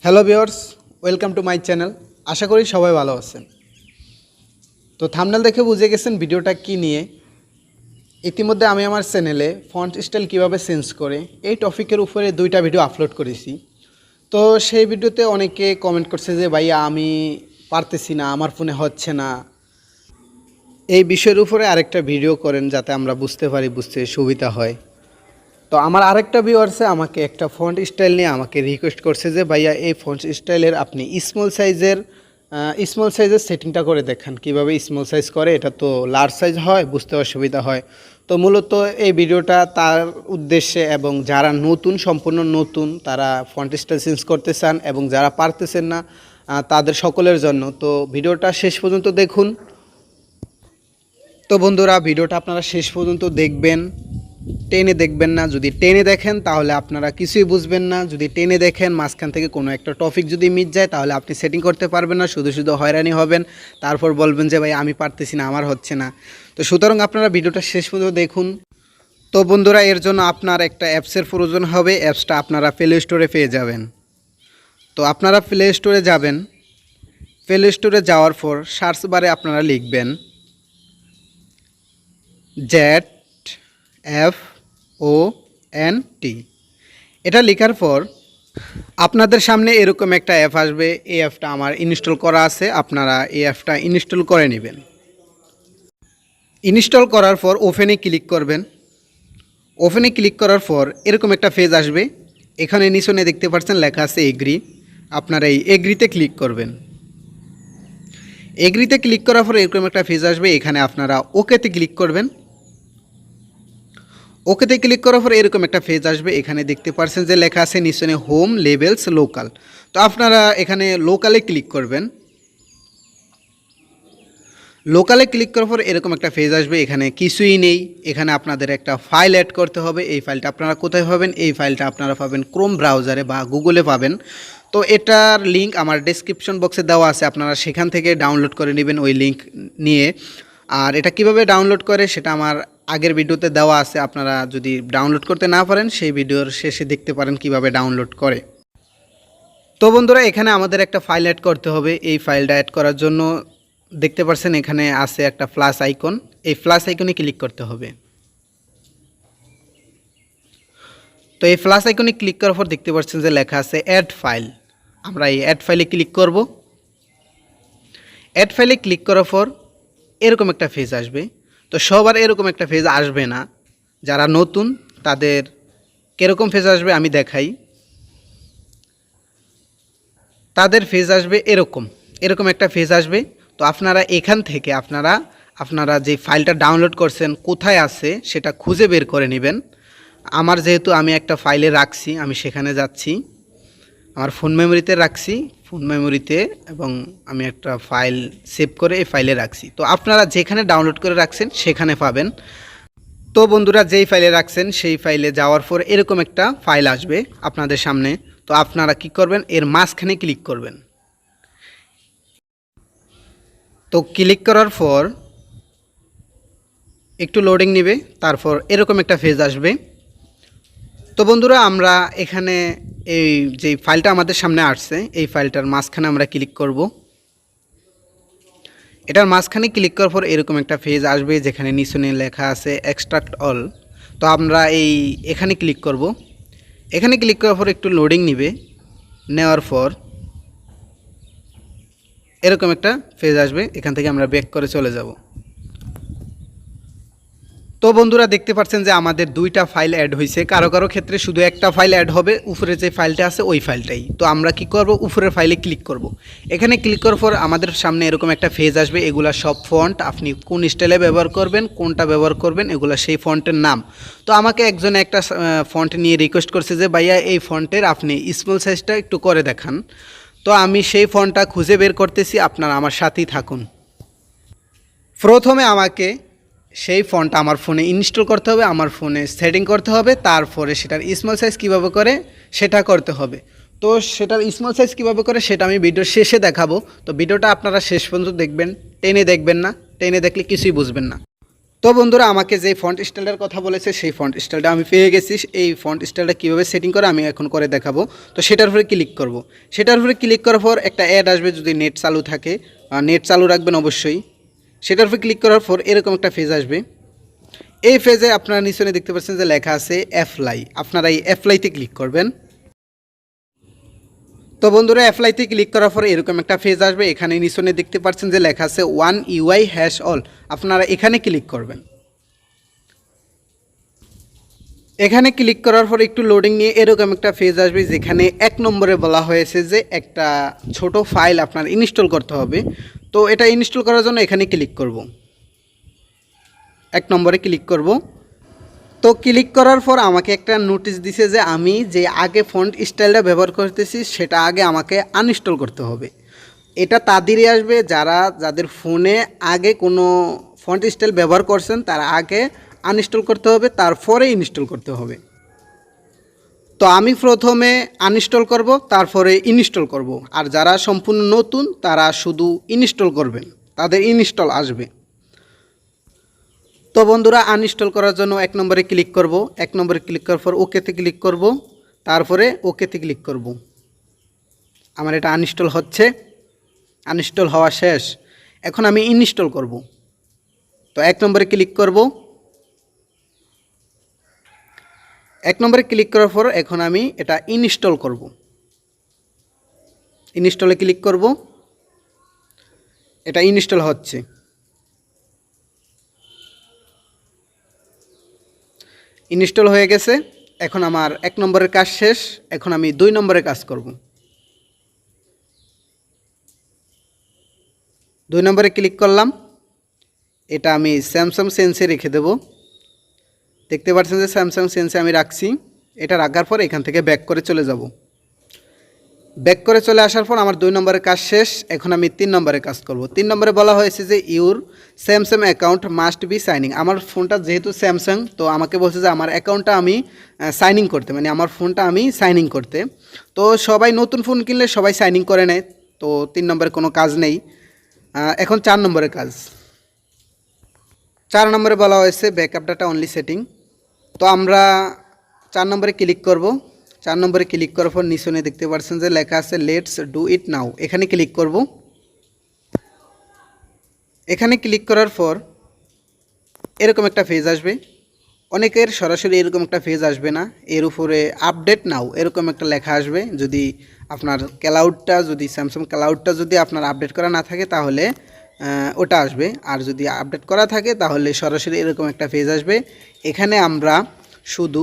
Hello viewers, welcome to my channel. আশা করি সবাই ভালো আছেন। তো থাম্বনেল দেখে বুঝে গেছেন ভিডিওটা কি নিয়ে। ইতিমধ্যে আমি আমার চ্যানেলে ফন্ট স্টাইল কীভাবে চেঞ্জ করে এই টপিকের উপরে 2টা ভিডিও আপলোড করেছি। তো সেই ভিডিওতে অনেকে কমেন্ট করছে যে ভাইয়া আমি পারতেছি না, আমার ফোনে হচ্ছে না। এই বিষয়ের উপরে আরেকটা ভিডিও করেন যাতে আমরা বুঝতে পারি, বুঝতে সুবিধা হয়। তো আমার আরেকটা ভিউয়ার্সে আমাকে একটা ফন্ট স্টাইল নিয়ে আমাকে রিকোয়েস্ট করছে যে ভাইয়া এই ফন্ট স্টাইলের আপনি স্মল সাইজের সেটিংটা করে দেখান, কীভাবে স্মল সাইজ করে। এটা তো লার্জ সাইজ হয়, বুঝতে অসুবিধা হয়। তো মূলত এই ভিডিওটা তার উদ্দেশ্যে, এবং যারা নতুন, সম্পূর্ণ নতুন, তারা ফন্ট স্টাইল চেঞ্জ করতে চান এবং যারা পারতেছেন না তাদের সকলের জন্য। তো ভিডিওটা শেষ পর্যন্ত দেখুন। তো বন্ধুরা, ভিডিওটা আপনারা শেষ পর্যন্ত দেখবেন, টেনে দেখবেন না। যদি টেনে দেখেন তাহলে আপনারা কিছুই বুঝবেন না। যদি টেনে দেখেন, মাঝখান থেকে কোনো একটা টপিক যদি মিস যায় তাহলে আপনি সেটিং করতে পারবেন না, শুধু শুধু হয়রানি হবেন। তারপর বলবেন যে ভাই আমি পারতেছি না, আমার হচ্ছে না। তো সুতরাং আপনারা ভিডিওটা শেষ পর্যন্ত দেখুন। তো বন্ধুরা, এর জন্য আপনার একটা অ্যাপসের প্রয়োজন হবে। অ্যাপসটা আপনারা প্লে স্টোরে পেয়ে যাবেন। তো আপনারা প্লে স্টোরে যাবেন। প্লে স্টোরে যাওয়ার পর সার্চ বারে আপনারা লিখবেন ZFONT। এটা লেখার পর আপনাদের সামনে এরকম একটা অ্যাপ আসবে। এই অ্যাপটা আমার ইনস্টল করা আছে, আপনারা এই অ্যাপটা ইনস্টল করে নেবেন। ইনস্টল করার পর ওপেনে ক্লিক করবেন। ওপেনে ক্লিক করার পর এরকম একটা পেজ আসবে। এখানে নিচনে দেখতে পাচ্ছেন লেখা আছে এগ্রি। আপনারা এই এগ্রিতে ক্লিক করবেন। এগ্রিতে ক্লিক করার পর এরকম একটা পেজ আসবে। এখানে আপনারা ওকেতে ক্লিক করবেন। ওকেতে ক্লিক করার পর এরকম একটা পেজ আসবে। এখানে দেখতে পাচ্ছেন যে লেখা আছে নিচনে হোম লেভেলস লোকাল। তো আপনারা এখানে লোকালে ক্লিক করবেন। লোকালে ক্লিক করার পর এরকম একটা পেজ আসবে। এখানে কিছুই নেই। এখানে আপনাদের একটা ফাইল অ্যাড করতে হবে। এই ফাইলটা আপনারা কোথায় পাবেন? এই ফাইলটা আপনারা পাবেন ক্রোম ব্রাউজারে বা গুগলে পাবেন। তো এটার লিঙ্ক আমার ডেসক্রিপশন বক্সে দেওয়া আছে, আপনারা সেখান থেকে ডাউনলোড করে নেবেন ওই লিঙ্ক নিয়ে। আর এটা কিভাবে ডাউনলোড করে সেটা আমার আগের ভিডিওতে দেওয়া আছে। আপনারা যদি ডাউনলোড করতে না পারেন সেই ভিডিওর শেষে দেখতে পারেন কিভাবে ডাউনলোড করে। তো বন্ধুরা, এখানে আমাদের একটা ফাইল অ্যাড করতে হবে। এই ফাইলটা অ্যাড করার জন্য দেখতে পাচ্ছেন এখানে আছে একটা প্লাস আইকন। এই প্লাস আইকনে ক্লিক করতে হবে। তো এই প্লাস আইকনে ক্লিক করার পর দেখতে পাচ্ছেন যে লেখা আছে অ্যাড ফাইল। আমরা এই অ্যাড ফাইলে ক্লিক করব। অ্যাড ফাইলে ক্লিক করার পর এরকম একটা পেজ আসবে। তো সবার এরকম একটা পেজ আসবে না, যারা নতুন তাদের কীরকম পেজ আসবে আমি দেখাই। তাদের পেজ আসবে এরকম একটা পেজ আসবে। তো আপনারা এখান থেকে আপনারা যে ফাইলটা ডাউনলোড করছেন কোথায় আছে সেটা খুঁজে বের করে নেবেন। আমার যেহেতু আমি একটা ফাইলে রাখছি, আমি সেখানে যাচ্ছি, আমার ফোন মেমোরিতে রাখছি, ফোন মেমোরিতে, এবং আমি একটা ফাইল সেভ করে এই ফাইলে রাখছি। তো আপনারা যেখানে ডাউনলোড করে রাখছেন সেখানে পাবেন। তো বন্ধুরা, যেই ফাইলে রাখছেন সেই ফাইলে যাওয়ার পর এরকম একটা ফাইল আসবে আপনাদের সামনে। তো আপনারা কি করবেন? এর মাঝখানে ক্লিক করবেন। তো ক্লিক করার পর একটু লোডিং নেবে, তারপর এরকম একটা পেজ আসবে। তো বন্ধুরা, আমরা এখানে এই যে ফাইলটা আমাদের সামনে আসছে এই ফাইলটার মাঝখানে আমরা ক্লিক করব। এটার মাঝখানে ক্লিক করার পর এরকম একটা পেজ আসবে যেখানে নিচনে লেখা আছে এক্সট্রাক্ট অল। তো আমরা এখানে ক্লিক করব। এখানে ক্লিক করার পর একটু লোডিং নেবে, নেওয়ার পর এরকম একটা পেজ আসবে। এখান থেকে আমরা ব্যাক করে চলে যাব। তো বন্ধুরা, দেখতে পাচ্ছেন যে আমাদের 2টা ফাইল অ্যাড হয়েছে। কারো কারো ক্ষেত্রে শুধু একটা ফাইল অ্যাড হবে, উপরে যে ফাইলটা আছে ওই ফাইলটাই। তো আমরা কি করব? উপরের ফাইলে ক্লিক করব। এখানে ক্লিক করার পর আমাদের সামনে এরকম একটা পেজ আসবে। এগুলা সব ফন্ট, আপনি কোন স্টাইলে ব্যবহার করবেন, কোনটা ব্যবহার করবেন, এগুলা সেই ফন্টের নাম। তো আমাকে একজনে একটা ফন্ট নিয়ে রিকোয়েস্ট করছে যে ভাইয়া এই ফন্টের আপনি স্মল সাইজটা একটু করে দেখান। তো আমি সেই ফন্টটা খুঁজে বের করতেছি, আপনারা আমার সাথেই থাকুন। প্রথমে আমাকে সেই ফন্টটা আমার ফোনে ইনস্টল করতে হবে, আমার ফোনে সেটিং করতে হবে, তারপরে সেটার স্মল সাইজ কীভাবে করে সেটা করতে হবে। তো সেটার স্মল সাইজ কীভাবে করে সেটা আমি ভিডিওর শেষে দেখাবো। তো ভিডিওটা আপনারা শেষ পর্যন্ত দেখবেন, টেনে দেখবেন না, টেনে দেখলে কিছুই বুঝবেন না। তো বন্ধুরা আমাকে যে ফন্ট স্টাইলটার কথা বলেছে সেই ফন্ট স্টাইলটা আমি পেয়ে গেছি। এই ফন্ট স্টাইলটা কীভাবে সেটিং করে আমি এখন করে দেখাবো। তো সেটার উপরে ক্লিক করব। সেটার উপরে ক্লিক করার পর একটা অ্যাড আসবে, যদি নেট চালু থাকে নেট চালু রাখবেন অবশ্যই। সেটার উপরে ক্লিক করার পর এরকম একটা পেজ আসবে। এই পেজে আপনারা নিচে দেখতে পাচ্ছেন যে লেখা আছে অ্যাপ্লাই। আপনারা এই অ্যাপ্লাইতে ক্লিক করবেন। তো বন্ধুরা অ্যাপ্লাইতে ক্লিক করার পরে এরকম একটা পেজ আসবে। এখানে নিচে দেখতে পাচ্ছেন যে লেখা আছে ওয়ান ইউআই হ্যাশ অল। আপনারা এখানে ক্লিক করবেন। এখানে ক্লিক করার পর একটু লোডিং নিয়ে এরকম একটা পেজ আসবে, যেখানে 1 নম্বরে বলা হয়েছে যে একটা ছোট ফাইল আপনার ইনস্টল করতে হবে। তো এটা ইনস্টল করার জন্য এখানে ক্লিক করব। 1 নম্বরে ক্লিক করব। তো ক্লিক করার পর আমাকে একটা নোটিশ দিছে যে আমি যে আগে ফন্ট স্টাইলটা ব্যবহার করতেছি সেটা আগে আমাকে আনইনস্টল করতে হবে। এটা তাদেরই আসবে যাদের ফোনে আগে কোনো ফন্ট স্টাইল ব্যবহার করছেন, তারা আগে আনইনস্টল করতে হবে, তারপরে ইনস্টল করতে হবে। তো আমি প্রথমে আনইনস্টল করব, তারপরে ইনস্টল করব। আর যারা সম্পূর্ণ নতুন তারা শুধু ইনস্টল করবেন, তাদের ইনস্টল আসবে। তো বন্ধুরা আনইনস্টল করার জন্য 1 নম্বরে ক্লিক করব। 1 নম্বরে ক্লিক করার পর ওকেতে ক্লিক করব, তারপরে ওকেতে ক্লিক করব। আমার এটা আনইনস্টল হচ্ছে, আনইনস্টল হওয়া শেষ। এখন আমি ইনস্টল করব। তো 1 নম্বরে ক্লিক করব। 1 নম্বরে ক্লিক করার পর এখন আমি এটা ইনস্টল করব। ইনস্টলে ক্লিক করব। এটা ইনস্টল হচ্ছে। ইনস্টল হয়ে গেছে। এখন আমার 1 নম্বরের কাজ শেষ। এখন আমি 2 নম্বরের কাজ করব। 2 নম্বরে ক্লিক করলাম। এটা আমি স্যামসাং সেন্সে রেখে দেব। দেখতে পাচ্ছেন যে স্যামসাং সেন্সে আমি রাখছি। এটা রাখার পর এখান থেকে ব্যাক করে চলে যাব। ব্যাক করে চলে আসার পর আমার 2 নম্বরের কাজ শেষ। এখন আমি 3 নম্বরের কাজ করব। 3 নম্বরে বলা হয়েছে যে your Samsung account must be signing. আমার ফোনটা যেহেতু স্যামসাং, তো আমাকে বলছে যে আমার অ্যাকাউন্টটা আমি সাইনিং করতে, মানে আমার ফোনটা আমি সাইনিং করতে। তো সবাই নতুন ফোন কিনলে সবাই সাইনিং করে নেয়, তো 3 নম্বরে কোনো কাজ নেই। এখন 4 নম্বরের কাজ। 4 নম্বরে বলা হয়েছে ব্যাকআপ ডাটা অনলি সেটিং। তো আমরা 4 নম্বরে ক্লিক করব। 4 নম্বরে ক্লিক করার পর নিচে দেখতে পাচ্ছেন যে লেখা আছে লেটস ডু ইট নাও। এখানে ক্লিক করব। এখানে ক্লিক করার পর এরকম একটা পেজ আসবে। অনেকের সরাসরি এরকম একটা পেজ আসবে না, এর উপরে আপডেট নাও এরকম একটা লেখা আসবে। যদি আপনার ক্লাউডটা, যদি স্যামসাং ক্লাউডটা যদি আপনার আপডেট করা না থাকে তাহলে ওটা আসবে, আর যদি আপডেট করা থাকে তাহলে সরাসরি এরকম একটা পেজ আসবে। এখানে আমরা শুধু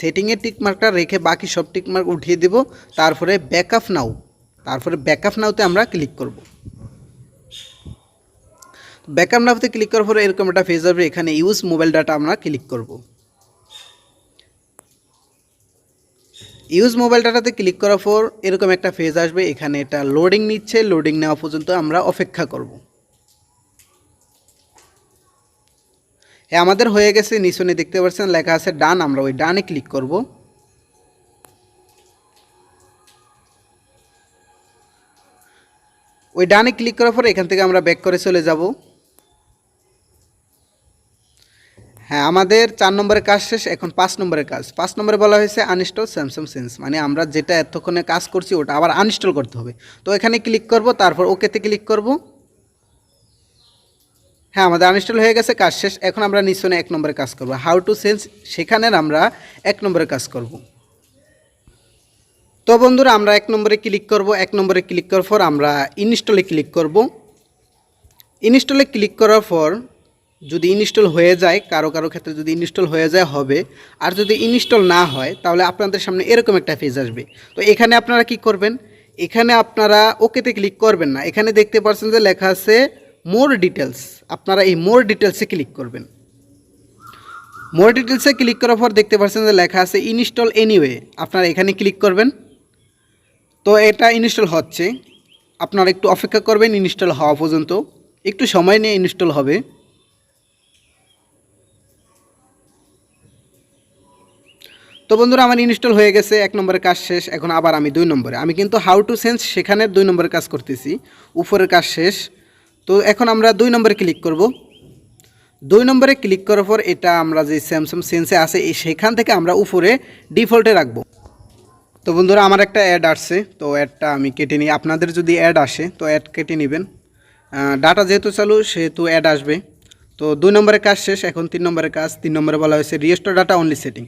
সেটিংয়ে টিকমার্কটা রেখে বাকি সব টিকমার্ক উঠিয়ে দেব। তারপরে ব্যাকআপ নাওতে আমরা ক্লিক করব। ব্যাকআপ নাওতে ক্লিক করার পরে এরকম একটা পেজ আসবে। এখানে ইউজ মোবাইল ডাটা আমরা ক্লিক করব। ইউজ মোবাইল ডাটাতে ক্লিক করার পর এরকম একটা পেজ আসবে। এখানে এটা লোডিং নিচ্ছে, লোডিং নেওয়া পর্যন্ত আমরা অপেক্ষা করব। হ্যাঁ, আমাদের হয়ে গেছে। নিচনে দেখতে পাচ্ছেন লেখা আছে ডান, আমরা ওই ডানে ক্লিক করব। ওই ডানে ক্লিক করার পর এখান থেকে আমরা ব্যাক করে চলে যাব। হ্যাঁ, আমাদের 4 নম্বরের কাজ শেষ। এখন 5 নম্বরের কাজ। 5 নম্বরে বলা হয়েছে আনইনস্টল স্যামসাং সেন্স, মানে আমরা যেটা এতক্ষণে কাজ করছি ওটা আবার আনইনস্টল করতে হবে। তো এখানে ক্লিক করব, তারপর ওকেতে ক্লিক করব। হ্যাঁ, আমাদের আনইনস্টল হয়ে গেছে, কাজ শেষ। এখন আমরা নিচনে 1 নম্বরে কাজ করব, হাউ টু চেঞ্জ। সেখানে আমরা 1 নম্বরে কাজ করব। তো বন্ধুরা আমরা 1 নম্বরে ক্লিক করব। 1 নম্বরে ক্লিক করার পর আমরা ইনস্টলে ক্লিক করব। ইনস্টলে ক্লিক করার পর যদি ইনস্টল হয়ে যায়, কারো ক্ষেত্রে যদি ইনস্টল হয়ে যায় হবে, আর যদি ইনস্টল না হয় তাহলে আপনাদের সামনে এরকম একটা পেজ আসবে। তো এখানে আপনারা কি করবেন, এখানে আপনারা ওকেতে ক্লিক করবেন না। এখানে দেখতে পাচ্ছেন যে লেখা আছে মোর ডিটেলস, আপনারা এই মোর ডিটেলসে ক্লিক করবেন। মোর ডিটেলসে ক্লিক করার পর দেখতে পাচ্ছেন যে লেখা আছে ইনস্টল এনিওয়ে, আপনারা এখানে ক্লিক করবেন। তো এটা ইনস্টল হচ্ছে, আপনারা একটু অপেক্ষা করবেন ইনস্টল হওয়া পর্যন্ত, একটু সময় নিয়ে ইনস্টল হবে। তো বন্ধুরা আমার ইনস্টল হয়ে গেছে, 1 নম্বরের কাজ শেষ। এখন আবার আমি 2 নম্বরে, আমি কিন্তু হাউ টু চেঞ্জ সেখানে 2 নম্বরের কাজ করতেছি, উপরের কাজ শেষ। তো এখন আমরা 2 নম্বরে ক্লিক করব। 2 নম্বরে ক্লিক করার পর এটা আমরা যে স্যামসাং সেন্সে আছে সেখান থেকে আমরা উপরে ডিফল্টে রাখবো। তো বন্ধুরা আমার একটা অ্যাড আসছে, তো অ্যাডটা আমি কেটে নিই। আপনাদের যদি অ্যাড আসে তো অ্যাড কেটে নেবেন। ডাটা যেহেতু চালু সেহেতু অ্যাড আসবে। তো 2 নম্বরের কাজ শেষ, এখন 3 নম্বরের কাজ। 3 নম্বরে বলা হয়েছে রিস্টোর ডাটা অনলি সেটিং।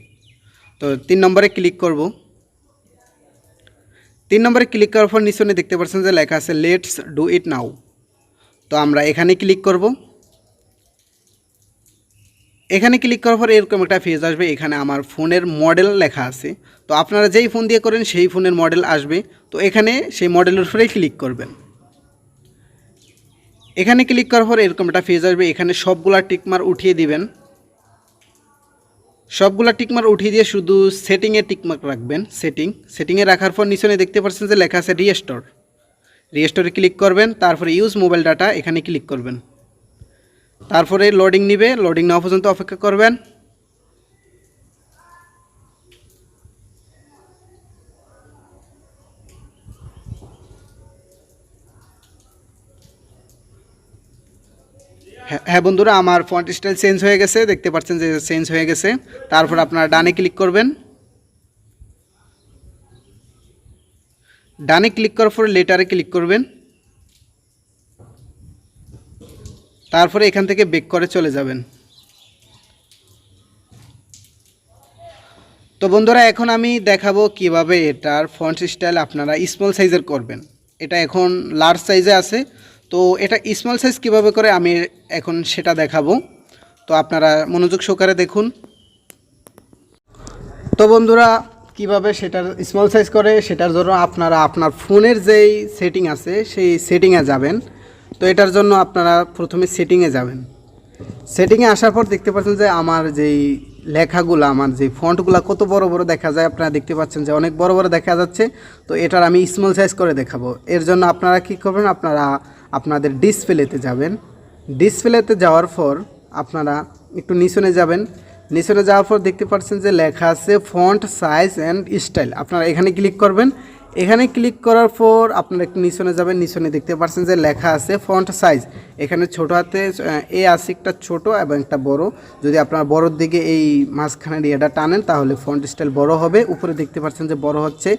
তো 3 নম্বরে ক্লিক করব। 3 নম্বরে ক্লিক করার পর নিচে দেখতে পাচ্ছেন যে লেখা আছে লেটস ডু ইট নাও। তো আমরা এখানে ক্লিক করব। এখানে ক্লিক করার পর এরকম একটা পেজ আসবে, এখানে আমার ফোনের মডেল লেখা আছে। তো আপনারা যেই ফোন দিয়ে করেন সেই ফোনের মডেল আসবে। তো এখানে সেই মডেলের উপরেই ক্লিক করবেন। এখানে ক্লিক করার পর এরকম একটা পেজ আসবে, এখানে সবগুলা টিকমার উঠিয়ে দিবেন। সবগুলা টিকমার উঠিয়ে দিয়ে শুধু সেটিংয়ে টিকমার্ক রাখবেন। সেটিংয়ে রাখার পর নিচে দেখতে পাচ্ছেন যে লেখা আছে রিস্টোরে ক্লিক করবেন। তারপরে ইউজ মোবাইল ডাটা এখানে ক্লিক করবেন। তারপরে লোডিং নিবে, লোডিং নেওয়া পর্যন্ত অপেক্ষা করবেন। হ্যাঁ বন্ধুরা, আমার ফন্ট স্টাইল চেঞ্জ হয়ে গেছে, দেখতে পাচ্ছেন যে চেঞ্জ হয়ে গেছে। তারপর আপনারা ডানে ক্লিক করবেন। ডানে ক্লিক করার পরে লেটারে ক্লিক করবেন। তারপরে এখান থেকে ব্যাক করে চলে যাবেন। তো বন্ধুরা এখন আমি দেখাবো কিভাবে এটার ফন্ট স্টাইল আপনারা স্মল সাইজের করবেন। এটা এখন লার্জ সাইজে আছে, তো এটা স্মল সাইজ কিভাবে করে আমি এখন সেটা দেখাবো। তো আপনারা মনোযোগ সহকারে দেখুন। তো বন্ধুরা কিভাবে সেটার স্মল সাইজ করে সেটার জন্য আপনারা আপনার ফোনের যেই সেটিং আছে সেই সেটিংয়ে যাবেন। তো এটার জন্য আপনারা প্রথমে সেটিংয়ে যাবেন। সেটিংয়ে আসার পর দেখতে পাচ্ছেন যে আমার যেই লেখাগুলো, আমার যে ফন্টগুলো কত বড় বড় দেখা যায়, আপনারা দেখতে পাচ্ছেন যে অনেক বড় বড় দেখা যাচ্ছে। তো এটার আমি স্মল সাইজ করে দেখাবো। এর জন্য আপনারা কী করবেন, আপনারা আপনাদের ডিসপ্লেতে যাবেন। ডিসপ্লেতে যাওয়ার পর আপনারা একটু নিচনে যাবেন। নিচনে যাওয়ার পর দেখতে পাচ্ছেন যে লেখা আছে ফন্ট সাইজ অ্যান্ড স্টাইল, আপনারা এখানে ক্লিক করবেন। এখানে ক্লিক করার পর আপনারা একটু নিচনে যাবেন। নিচনে দেখতে পাচ্ছেন যে লেখা আছে ফন্ট সাইজ, এখানে ছোটো হাতে এ আছে একটা ছোটো এবং একটা বড়। যদি আপনার বড়োর দিকে এই মাঝখানের ইয়েটা টানেন তাহলে ফন্ট স্টাইল বড় হবে, উপরে দেখতে পাচ্ছেন যে বড় হচ্ছে।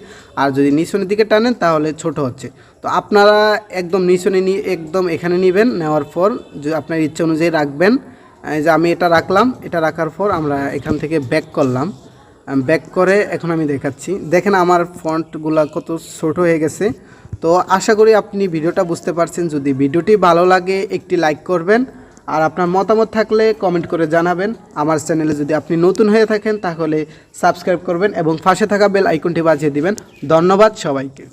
আর যদি নিচনের দিকে টানেন তাহলে ছোট হচ্ছে। তো আপনারা একদম নিচনে নিয়ে একদম এখানে নেবেন, নেওয়ার পর যদি আপনার ইচ্ছা অনুযায়ী রাখবেন। এই যে আমি এটা রাখলাম, এটা রাখার পর আমরা এখান থেকে ব্যাক করলাম। ব্যাক করে এখন আমি দেখাচ্ছি, দেখেন আমার ফন্টগুলো কত ছোট হয়ে গেছে। তো আশা করি আপনি ভিডিওটা বুঝতে পারছেন। যদি ভিডিওটি ভালো লাগে একটি লাইক করবেন, আর আপনার মতামত থাকলে কমেন্ট করে জানাবেন। আমার চ্যানেলে যদি আপনি নতুন হয়ে থাকেন তাহলে সাবস্ক্রাইব করবেন এবং পাশে থাকা বেল আইকনটি বাজিয়ে দিবেন। ধন্যবাদ সবাইকে।